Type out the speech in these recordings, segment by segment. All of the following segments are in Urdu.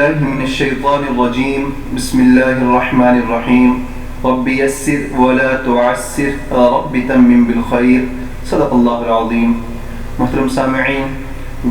باللہ من الشیطان الرجیم بسم اللہ الرحمن الرحیم رب یسر ولا تعسر رب تمم بالخیر صدق اللہ العظیم۔ محترم سامعین،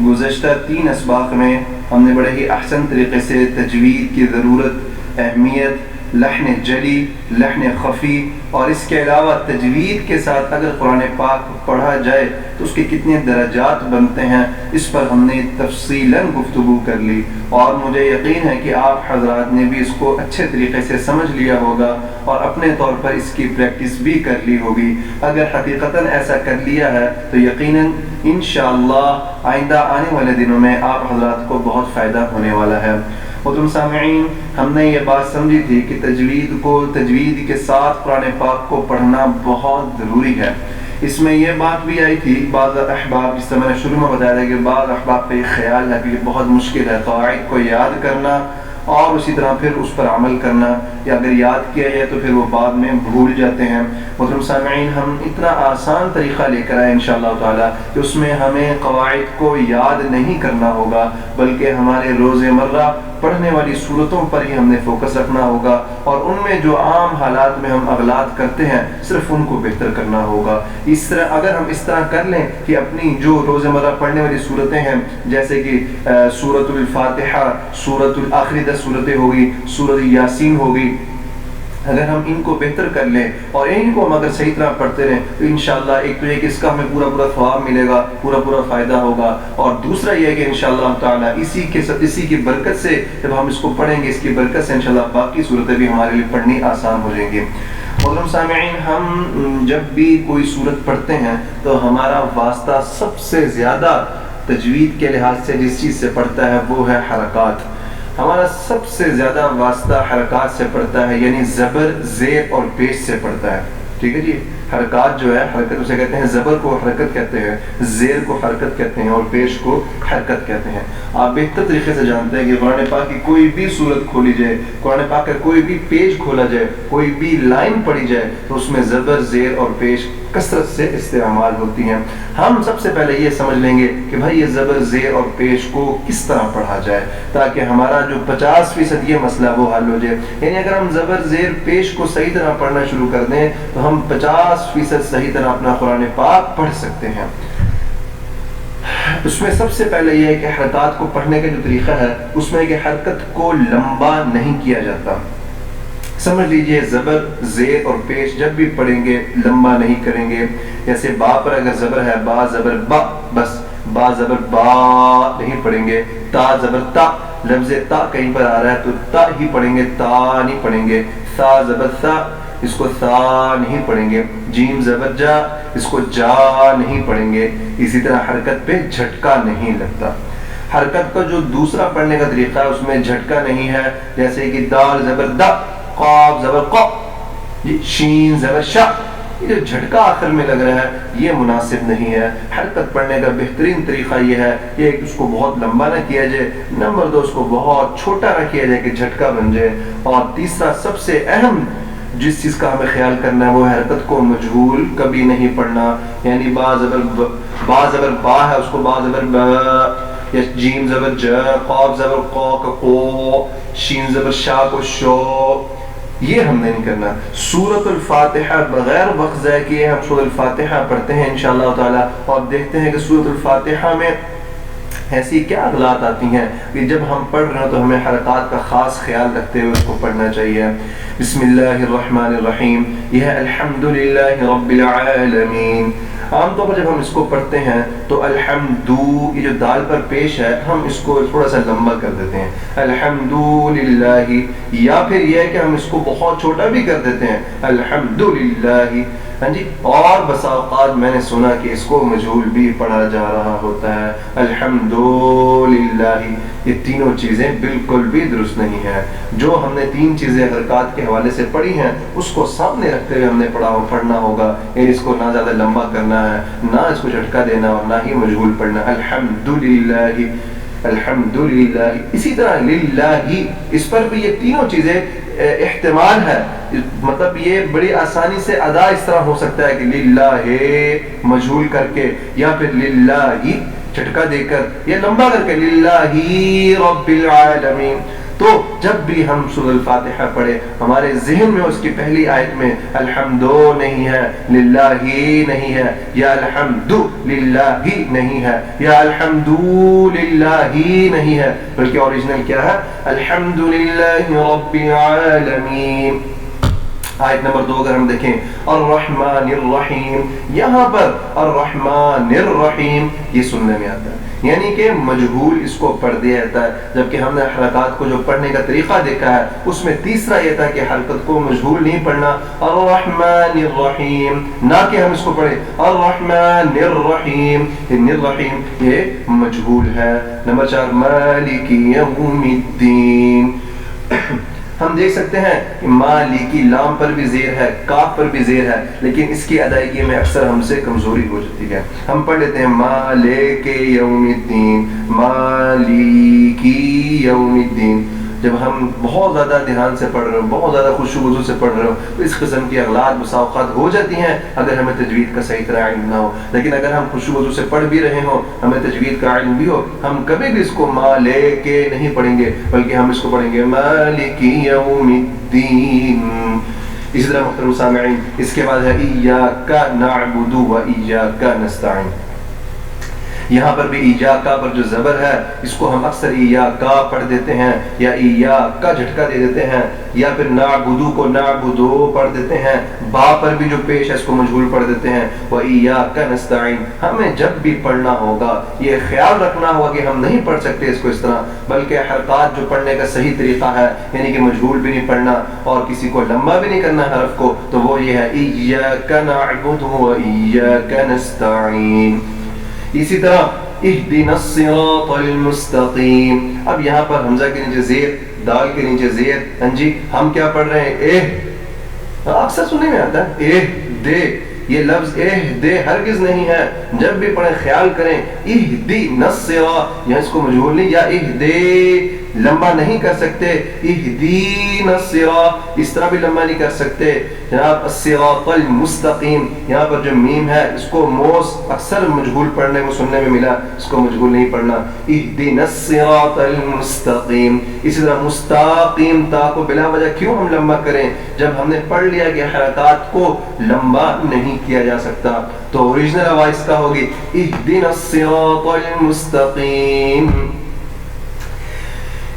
گزشتہ 3 اسباق میں ہم نے بڑے ہی احسن طریقے سے تجوید کی ضرورت، اہمیت، لحن جلی، لحن خفی اور اس کے علاوہ تجوید کے ساتھ اگر قرآن پاک پڑھا جائے تو اس کے کتنے درجات بنتے ہیں، اس پر ہم نے تفصیلاً گفتگو کر لی، اور مجھے یقین ہے کہ آپ حضرات نے بھی اس کو اچھے طریقے سے سمجھ لیا ہوگا اور اپنے طور پر اس کی پریکٹس بھی کر لی ہوگی۔ اگر حقیقتاً ایسا کر لیا ہے تو یقیناً انشاءاللہ آئندہ آنے والے دنوں میں آپ حضرات کو بہت فائدہ ہونے والا ہے۔ محترم سامعین، ہم نے یہ بات سمجھی تھی کہ تجوید کے ساتھ قرآن پاک کو پڑھنا بہت ضروری ہے۔ اس میں یہ بات بھی آئی تھی، بعض احباب، جس سے میں نے شروع میں بتایا تھا کہ بعض احباب کا یہ خیال ہے کہ یہ بہت مشکل ہے قواعد کو یاد کرنا اور اسی طرح پھر اس پر عمل کرنا، یا اگر یاد کیا جائے تو پھر وہ بعد میں بھول جاتے ہیں۔ محترم سامعین، ہم اتنا آسان طریقہ لے کر آئے انشاءاللہ تعالیٰ کہ اس میں ہمیں قواعد کو یاد نہیں کرنا ہوگا، بلکہ ہمارے روزمرہ پڑھنے والی صورتوں پر ہی ہم نے فوکس رکھنا ہوگا، اور ان میں جو عام حالات میں ہم اغلاط کرتے ہیں صرف ان کو بہتر کرنا ہوگا۔ اس طرح اگر ہم اس طرح کر لیں کہ اپنی جو روزمرہ پڑھنے والی صورتیں ہیں، جیسے کہ سورۃ الفاتحہ، سورۃ آخری 10 صورتیں ہوگی، سورۃ یاسین ہوگی، اگر ہم ان کو بہتر کر لیں اور ان کو ہم اگر صحیح طرح پڑھتے رہیں تو انشاءاللہ ایک تو یہ کہ اس کا ہمیں پورا ثواب ملے گا، پورا فائدہ ہوگا، اور دوسرا یہ ہے کہ انشاءاللہ تعالیٰ اسی کی برکت سے جب ہم اس کو پڑھیں گے، اس کی برکت سے انشاءاللہ باقی صورتیں بھی ہمارے لیے پڑھنی آسان ہو جائیں گی۔ محترم سامعین، ہم جب بھی کوئی صورت پڑھتے ہیں تو ہمارا واسطہ سب سے زیادہ تجوید کے لحاظ سے جس چیز سے پڑھتا ہے وہ ہے حرکات۔ ہمارا سب سے زیادہ واسطہ حرکات سے پڑتا ہے، یعنی زبر، زیر اور پیش سے پڑتا ہے۔ ٹھیک ہے جی، حرکات جو ہے، حرکت اسے کہتے ہیں، زبر کو حرکت کہتے ہیں، زیر کو حرکت کہتے ہیں اور پیش کو حرکت کہتے ہیں۔ آپ بہتر طریقے سے جانتے ہیں کہ قرآن پاک کی کوئی بھی صورت کھولی جائے، قرآن پاک کا کوئی بھی پیج کھولا جائے، کوئی بھی لائن پڑھی جائے تو اس میں زبر، زیر اور پیش کثرت سے استعمال ہوتی ہیں۔ ہم سب سے پہلے یہ سمجھ لیں گے کہ بھائی یہ زبر، زیر اور پیش کو کس طرح پڑھا جائے تاکہ ہمارا جو 50% یہ مسئلہ وہ حل ہو جائے۔ یعنی اگر ہم زبر، زیر، پیش کو صحیح طرح پڑھنا شروع کر دیں تو ہم 50% صحیح طرح اپنا قرآن پاک پڑھ سکتے ہیں۔ اس میں سب سے پہلے یہ ہے کہ حرکات کو پڑھنے کا جو طریقہ ہے اس میں کہ حرکت کو لمبا نہیں کیا جاتا۔ سمجھ لیجئے، زبر، زیر اور پیش جب بھی پڑھیں گے لمبا نہیں کریں گے۔ جیسے با پر اگر زبر ہے، با زبر با، بس با زبر با نہیں پڑھیں گے۔ تا زبر تا، لفظ تا کہیں پر آ رہا ہے تو تا ہی پڑھیں گے، تا نہیں پڑھیں گے۔ سا زبر سا، اس کو سا نہیں پڑھیں گے۔ جیم زبر جا، اس کو جا نہیں پڑھیں گے۔ اسی طرح حرکت پہ جھٹکا نہیں لگتا۔ حرکت کا جو دوسرا پڑھنے کا طریقہ ہے اس میں جھٹکا نہیں ہے، جیسے کہ دال زبر دا، قاف زبر قا، شین زبر شا، یہ جو جھٹکا آخر میں لگ رہا ہے یہ مناسب نہیں ہے۔ حرکت پڑھنے کا بہترین طریقہ یہ ہے کہ اس کو بہت لمبا نہ کیا جائے، نمبر 2 اس کو بہت چھوٹا نہ کیا جائے کہ جھٹکا بن جائے، اور تیسرا سب سے اہم جس چیز کا ہمیں خیال کرنا ہے وہ حرکت کو مجہول کبھی نہیں پڑھنا۔ یعنی با زبر با ہے، اس کو با زبر با، یا جیم زبر جا، قاف زبر قا کا قو، شین زبر شا کو شو، یہ ہم نے نہیں کرنا۔ سورۃ الفاتحہ بغیر وقت ضائع کیے ہم سورۃ الفاتحہ پڑھتے ہیں انشاءاللہ تعالی، اور دیکھتے ہیں کہ سورۃ الفاتحہ میں ایسی کیا اغلاط آتی ہیں کہ جب ہم پڑھ رہے ہیں تو ہمیں حرکات کا خاص خیال رکھتے ہوئے اس کو پڑھنا چاہیے۔ بسم اللہ الرحمن الرحیم، یہ ہے الحمدللہ رب العالمین۔ عام طور پر جب ہم اس کو پڑھتے ہیں تو الحمدو، یہ جو دال پر پیش ہے ہم اس کو تھوڑا سا لمبا کر دیتے ہیں، الحمدللہ، یا پھر یہ ہے کہ ہم اس کو بہت چھوٹا بھی کر دیتے ہیں، الحمدللہ، ہاں جی۔ اور بسا اوقات میں نے سنا کہ اس کو مجہول بھی پڑھا جا رہا ہوتا ہے، الحمدللہ۔ یہ تینوں چیزیں بالکل بھی درست نہیں ہیں۔ جو ہم نے 3 چیزیں حرکات کے حوالے سے پڑھی ہیں اس کو سامنے رکھتے ہوئے ہم نے پڑھنا ہوگا، یعنی اس کو نہ زیادہ لمبا کرنا ہے، نہ اس کو جھٹکا دینا اور نہ ہی مجہول پڑھنا، الحمدللہ، الحمدللہ۔ اسی طرح للہ، اس پر بھی یہ تینوں چیزیں احتمال ہے، مطلب یہ بڑی آسانی سے ادا اس طرح ہو سکتا ہے کہ للہ مجہول کر کے، یا پھر للہ جھٹکا دے کر یا لمبا کر کے للہ رب العالمین۔ تو جب بھی ہم سورۃ الفاتحہ پڑھے ہمارے ذہن میں اس کی پہلی آیت میں الحمدو نہیں ہے، للہ نہیں ہے، یا الحمد للہ نہیں ہے، یا الحمدو للہ نہیں ہے، بلکہ اوریجنل کیا ہے؟ الحمد للہ رب العالمین۔ آیت نمبر 2 اگر ہم دیکھیں الرحمن الرحیم، یہاں پر الرحمن الرحیم یہ سننے میں آتا ہے، یعنی کہ مجہول اس کو پڑھ دیا جاتا ہے، جبکہ ہم نے حرکات کو جو پڑھنے کا طریقہ دیکھا ہے اس میں تیسرا یہ تھا کہ حرکت کو مجہول نہیں پڑھنا، الرحمن الرحیم، نہ کہ ہم اس کو پڑھیں الرحمن الرحیم، الرحیم یہ مجہول ہے۔ نمبر 4 مالک یوم الدین، ہم دیکھ سکتے ہیں کہ مالکی لام پر بھی زیر ہے، کاف پر بھی زیر ہے، لیکن اس کی ادائیگی میں اکثر ہم سے کمزوری ہو جاتی ہے۔ ہم پڑھ لیتے ہیں مالک یوم الدین، مالکی یوم الدین۔ جب ہم بہت زیادہ دھیان سے پڑھ رہے ہو، بہت زیادہ خشوع و خضوع سے پڑھ رہے ہو تو اس قسم کی اغلاط بسا اوقات ہو جاتی ہیں اگر ہمیں تجوید کا صحیح طرح علم نہ ہو، لیکن اگر ہم خشوع و خضوع سے پڑھ بھی رہے ہوں، ہمیں تجوید کا علم بھی ہو، ہم کبھی بھی اس کو مالک نہیں پڑھیں گے، بلکہ ہم اس کو پڑھیں گے مالک یوم الدین۔ اسی طرح محترم سامعین اس کے بعد ہے ایاک نعبد و ایاک نستعین، یہاں پر بھی ایاکا پر جو زبر ہے اس کو ہم اکثر ایاکا پڑھ دیتے ہیں یا ایاکا جھٹکا دے دیتے ہیں، یا پھر نعبدو کو نعبدو پڑھ دیتے ہیں، با پر بھی جو پیش ہے اس کو مجہول پڑھ دیتے ہیں، وَإِيَّاكَ نَسْتَعِينُ۔ ہمیں جب بھی پڑھنا ہوگا یہ خیال رکھنا ہوگا کہ ہم نہیں پڑھ سکتے اس کو اس طرح، بلکہ حرکات جو پڑھنے کا صحیح طریقہ ہے، یعنی کہ مجہول بھی نہیں پڑھنا اور کسی کو لمبا بھی نہیں کرنا حرف کو، تو وہ یہ ہے ایاک نعبد و ایاک نستعین۔ اسی طرح اہدنا الصراط المستقیم، اب یہاں پر حمزہ کے نیچے زیر، دال کے نیچے زیر، ہاں جی ہم کیا پڑھ رہے ہیں؟ اکثر سننے میں آتا ہے دے، یہ لفظ دے ہرگز نہیں ہے، جب بھی پڑھیں خیال کریں اہدنا الصراط، یہاں اس کو مجہول نہیں، یا اہدے لمبا نہیں کر سکتے، اہدینا الصراط اس طرح بھی لمبا نہیں کر سکتے جناب، الصراط المستقیم، یہاں پر جو میم ہے اس کو موس اکثر مجہول پڑھنے کو سننے میں ملا، اس کو مجہول نہیں پڑھنا، اہدینا الصراط المستقیم۔ اسی طرح مستقیم تا کو بلا وجہ کیوں ہم لمبا کریں جب ہم نے پڑھ لیا کہ حرکات کو لمبا نہیں کیا جا سکتا، تو اوریجنل آواز کا ہوگی اہدینا الصراط المستقیم۔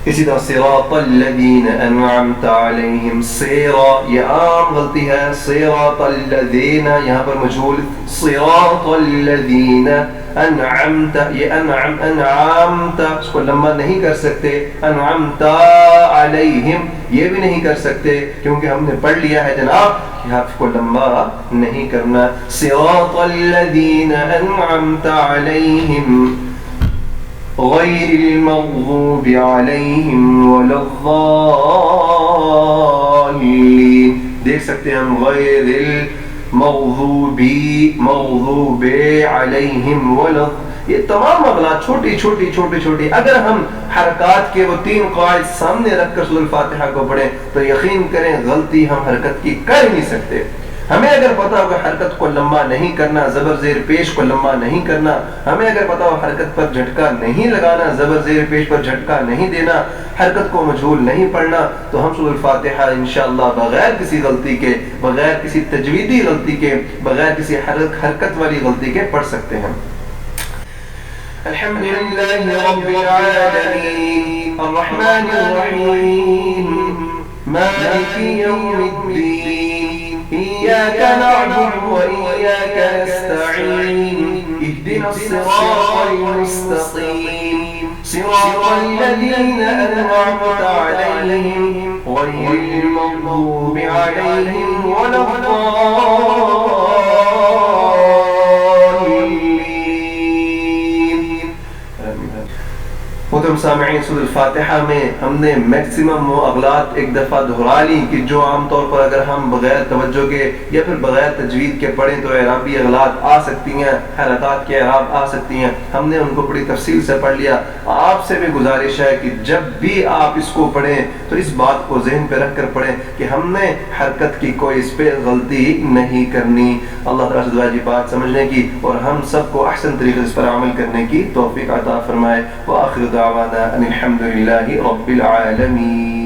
اسی طرح صراط الذین انعمت علیہم، سیرا یہ عام غلطی ہے، صراط الذین یہاں پر مجہول، صراط الذین انعمت، یہ انعمت اس کو لمبا نہیں کر سکتے، انعمت علیہم یہ بھی نہیں کر سکتے کیونکہ ہم نے پڑھ لیا ہے جناب کہ حرف کو لمبا نہیں کرنا، صراط الذین انعمت علیہم غیر المغضوب علیہم ولا الضالین، دیکھ سکتے ہیں ہم غیر المغضوب علیہم ولا، یہ تمام اغلاط چھوٹی چھوٹی اگر ہم حرکات کے وہ 3 قواعد سامنے رکھ کر سورۃ الفاتحہ کو پڑھیں تو یقین کریں غلطی ہم حرکت کی کر نہیں سکتے۔ ہمیں اگر پتا ہو کہ حرکت کو لمبا نہیں کرنا، زبر زیر پیش کو لمبا نہیں کرنا، ہمیں اگر پتا ہو حرکت پر جھٹکا نہیں لگانا، زبر زیر پیش پر جھٹکا نہیں دینا، حرکت کو مجہول نہیں پڑھنا، تو ہم سورۃ الفاتحہ انشاءاللہ بغیر کسی غلطی کے، بغیر کسی تجویدی غلطی کے، بغیر کسی حرکت والی غلطی کے پڑھ سکتے ہیں۔ الحمدللہ رب العالمین الرحمن الرحیم مالک یوم الدین إياك نعبد وإياك نستعين اهدنا الصراط المستقيم صراط الذين أنعمت عليهم غير المغضوب عليهم ولا محترم سامعین سورۃ الفاتحہ میں ہم نے میکسیمم وہ اغلاط ایک دفعہ دہرا لی کہ جو عام طور پر اگر ہم بغیر توجہ کے یا پھر بغیر تجوید کے پڑھیں تو اعرابی اغلاط آ سکتی ہیں، حرکات کے اعراب آ سکتی ہیں، ہم نے ان کو بڑی تفصیل سے پڑھ لیا۔ آپ سے بھی گزارش ہے کہ جب بھی آپ اس کو پڑھیں تو اس بات کو ذہن پہ رکھ کر پڑھیں کہ ہم نے حرکت کی کوئی اس پہ غلطی نہیں کرنی۔ اللہ تعالیٰ سے دعا کی بات سمجھنے کی اور ہم سب کو احسن طریقے سے اس پر عمل کرنے کی توفیق عطا فرمائے۔ وآخر دعوانا ان الحمد للہ رب العالمین۔